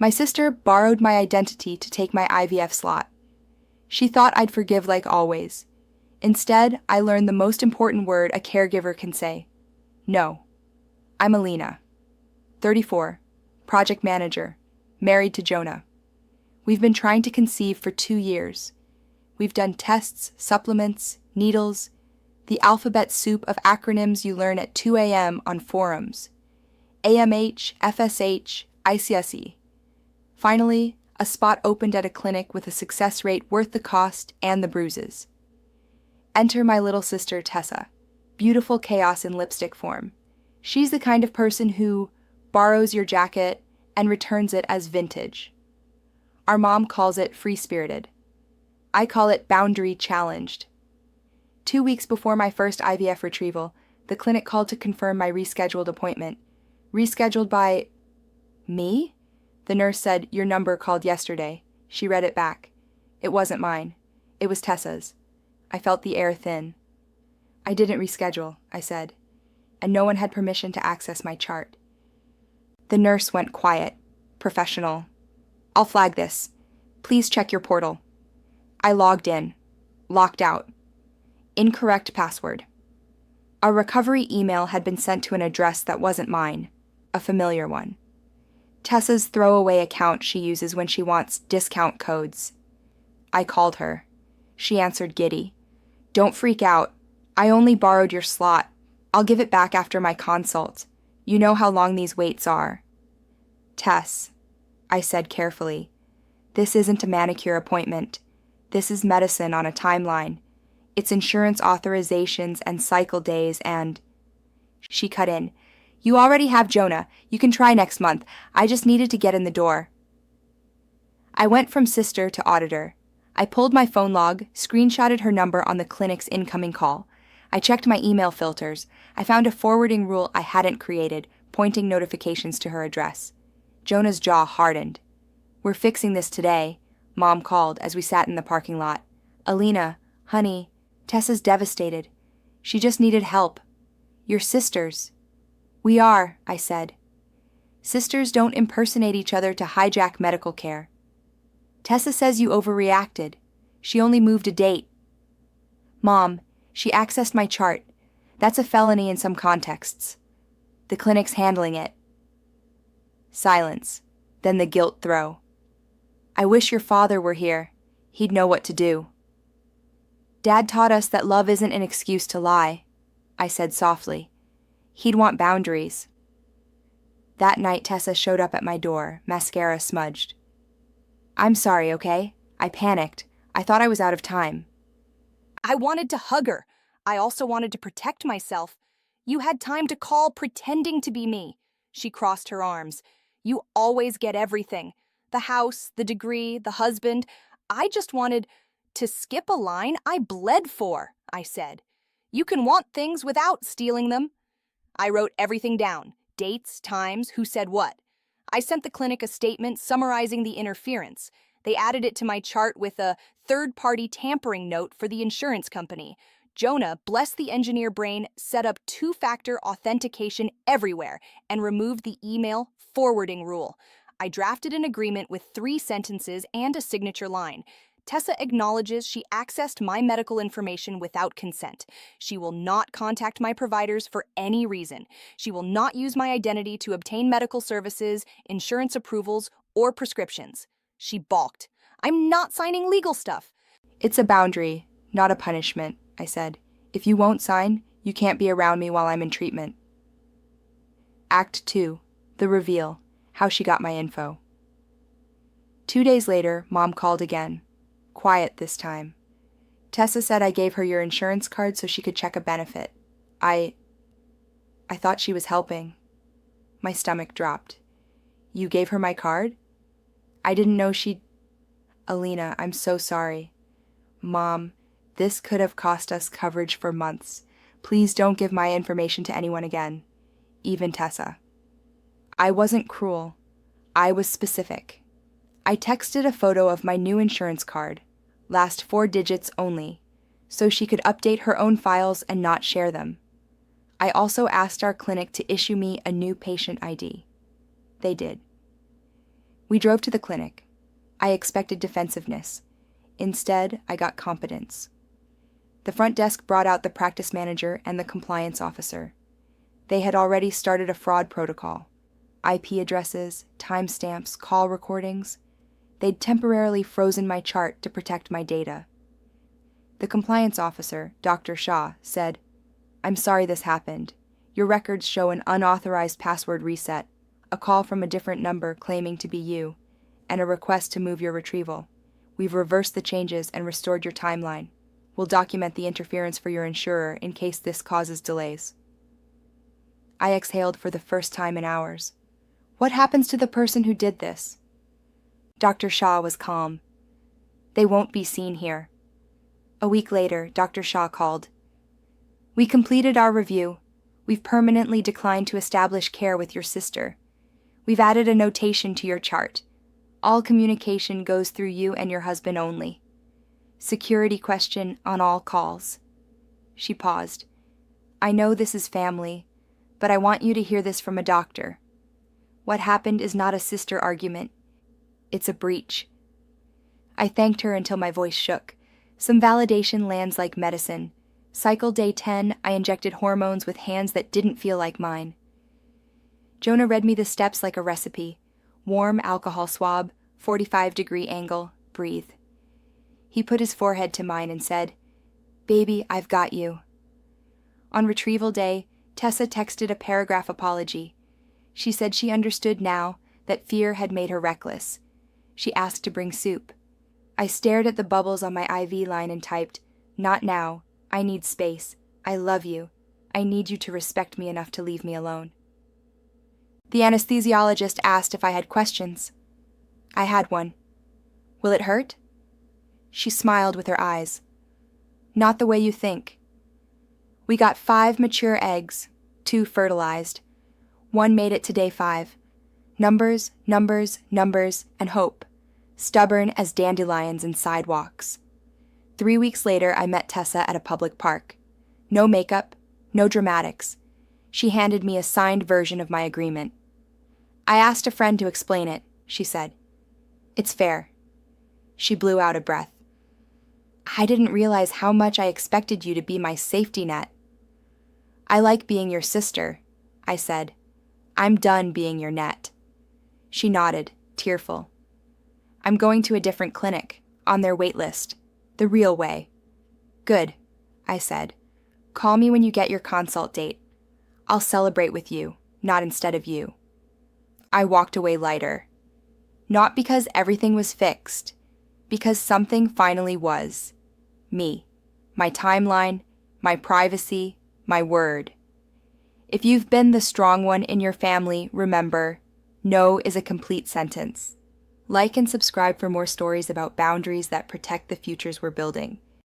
My sister borrowed my identity to take my IVF slot. She thought I'd forgive like always. Instead, I learned the most important word a caregiver can say. No. I'm Alina, 34, project manager, married to Jonah. We've been trying to conceive for 2 years. We've done tests, supplements, needles, the alphabet soup of acronyms you learn at 2 a.m. on forums. AMH, FSH, ICSE. Finally, a spot opened at a clinic with a success rate worth the cost and the bruises. Enter my little sister, Tessa. Beautiful chaos in lipstick form. She's the kind of person who borrows your jacket and returns it as vintage. Our mom calls it free-spirited. I call it boundary challenged. 2 weeks before my first IVF retrieval, the clinic called to confirm my rescheduled appointment. Rescheduled by me? The nurse said, "Your number called yesterday." She read it back. It wasn't mine. It was Tessa's. I felt the air thin. "I didn't reschedule," I said, and no one had permission to access my chart. The nurse went quiet, professional. "I'll flag this. Please check your portal." I logged in. Locked out. Incorrect password. A recovery email had been sent to an address that wasn't mine, a familiar one. Tessa's throwaway account she uses when she wants discount codes. I called her. She answered giddy. "Don't freak out. I only borrowed your slot. I'll give it back after my consult. You know how long these waits are." "Tess," I said carefully, "this isn't a manicure appointment. This is medicine on a timeline. It's insurance authorizations and cycle days and—" She cut in. "You already have Jonah. You can try next month. I just needed to get in the door." I went from sister to auditor. I pulled my phone log, screenshotted her number on the clinic's incoming call. I checked my email filters. I found a forwarding rule I hadn't created, pointing notifications to her address. Jonah's jaw hardened. "We're fixing this today," Mom called as we sat in the parking lot. "Alina, honey, Tessa's devastated. She just needed help. You're sisters." "We are," I said. "Sisters don't impersonate each other to hijack medical care." "Tessa says you overreacted. She only moved a date." "Mom, she accessed my chart. That's a felony in some contexts. The clinic's handling it." Silence, then the guilt throw. "I wish your father were here. He'd know what to do." "Dad taught us that love isn't an excuse to lie," I said softly. "He'd want boundaries." That night, Tessa showed up at my door, mascara smudged. "I'm sorry, okay? I panicked. I thought I was out of time." I wanted to hug her. I also wanted to protect myself. "You had time to call pretending to be me." She crossed her arms. "You always get everything. The house, the degree, the husband. I just wanted to skip a line I bled for," I said. "You can want things without stealing them." I wrote everything down, dates, times, who said what. I sent the clinic a statement summarizing the interference. They added it to my chart with a third-party tampering note for the insurance company. Jonah, bless the engineer brain, set up two-factor authentication everywhere and removed the email forwarding rule. I drafted an agreement with 3 sentences and a signature line. Tessa acknowledges she accessed my medical information without consent. She will not contact my providers for any reason. She will not use my identity to obtain medical services, insurance approvals, or prescriptions. She balked. "I'm not signing legal stuff." "It's a boundary, not a punishment," I said. "If you won't sign, you can't be around me while I'm in treatment." Act 2. The reveal. How she got my info. 2 days later, Mom called again. Quiet this time. "Tessa said I gave her your insurance card so she could check a benefit. I thought she was helping." My stomach dropped. "You gave her my card?" "I didn't know she'd—" "Alina, I'm so sorry." "Mom, this could have cost us coverage for months. Please don't give my information to anyone again. Even Tessa." I wasn't cruel. I was specific. I texted a photo of my new insurance card, last 4 digits only, so she could update her own files and not share them. I also asked our clinic to issue me a new patient ID. They did. We drove to the clinic. I expected defensiveness. Instead, I got competence. The front desk brought out the practice manager and the compliance officer. They had already started a fraud protocol. IP addresses, timestamps, call recordings. They'd temporarily frozen my chart to protect my data. The compliance officer, Dr. Shah, said, "I'm sorry this happened. Your records show an unauthorized password reset, a call from a different number claiming to be you, and a request to move your retrieval. We've reversed the changes and restored your timeline. We'll document the interference for your insurer in case this causes delays." I exhaled for the first time in hours. What happens to the person who did this? Dr. Shah was calm. "They won't be seen here." A week later, Dr. Shah called. "We completed our review. We've permanently declined to establish care with your sister. We've added a notation to your chart. All communication goes through you and your husband only. Security question on all calls." She paused. "I know this is family, but I want you to hear this from a doctor. What happened is not a sister argument. It's a breach." I thanked her until my voice shook. Some validation lands like medicine. Cycle day 10, I injected hormones with hands that didn't feel like mine. Jonah read me the steps like a recipe. Warm alcohol swab, 45-degree angle, breathe. He put his forehead to mine and said, "Baby, I've got you." On retrieval day, Tessa texted a paragraph apology. She said she understood now that fear had made her reckless. She asked to bring soup. I stared at the bubbles on my IV line and typed, "Not now. I need space. I love you. I need you to respect me enough to leave me alone." The anesthesiologist asked if I had questions. I had one. "Will it hurt?" She smiled with her eyes. "Not the way you think. We got 5 mature eggs, 2 fertilized. 1 made it to day 5. Numbers, numbers, numbers, and hope. Stubborn as dandelions and sidewalks." 3 weeks later, I met Tessa at a public park. No makeup, no dramatics. She handed me a signed version of my agreement. "I asked a friend to explain it," she said. "It's fair." She blew out a breath. "I didn't realize how much I expected you to be my safety net." "I like being your sister," I said. "I'm done being your net." She nodded, tearful. "I'm going to a different clinic, on their wait list. The real way." "Good," I said. "Call me when you get your consult date. I'll celebrate with you, not instead of you." I walked away lighter. Not because everything was fixed, because something finally was. Me, my timeline, my privacy, my word. If you've been the strong one in your family, remember, no is a complete sentence. Like and subscribe for more stories about boundaries that protect the futures we're building.